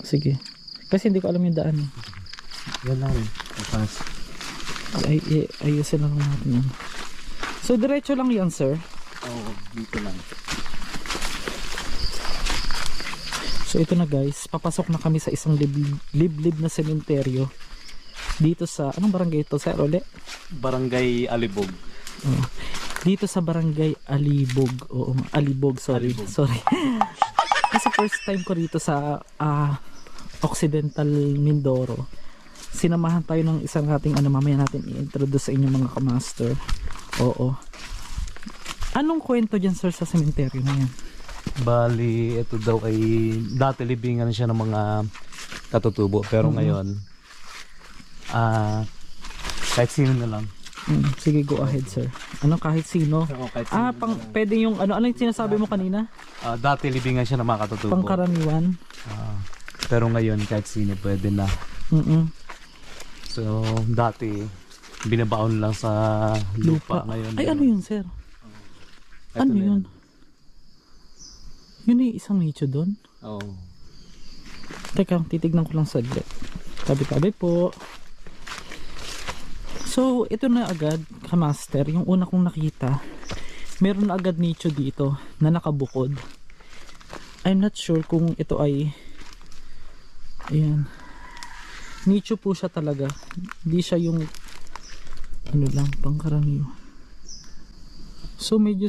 Sige. Kasi hindi ko alam yung daan. Yan lang rin. Papas. Ayusin lang natin yan. So diretso lang yan, sir. Oo, dito lang. So ito na guys, papasok na kami sa isang liblib na sementeryo. Dito sa, anong barangay ito, sir? Ole? Barangay Alibog. Oh. Dito sa barangay Alibog. Oo, Alibog, sorry. Alibog. Sorry. Kasi first time ko rito sa Occidental Mindoro. Sinamahan tayo ng isang ating mamaya natin i-introduce sa inyo mga kamaster. Oo. Anong kwento dyan, sir, sa sementeryo na yan? Bali, ito daw ay dati libingan siya ng mga katutubo. Pero ngayon, kahit sino na lang. Sige, go ahead, sir. Ano, kahit sino? Kahit Pwede yung, ano yung sinasabi mo kanina? dati libingan siya ng mga katutubo. Pangkaraniwan. Pero ngayon, kahit sino pwede na. So, dati, binabaon lang sa lupa. Ngayon. Ay, ano yun, sir? Ano yun? Yun yung isang nicho doon? Oo. Teka, titignan ko lang saglit. Tabi-tabi po. So, ito na agad, kamaster, yung una kong nakita. Meron na agad nicho dito na nakabukod. I'm not sure kung ito ay, ayan, nicho po siya talaga. Hindi siya yung ano lang, pangkaraniwan. So medyo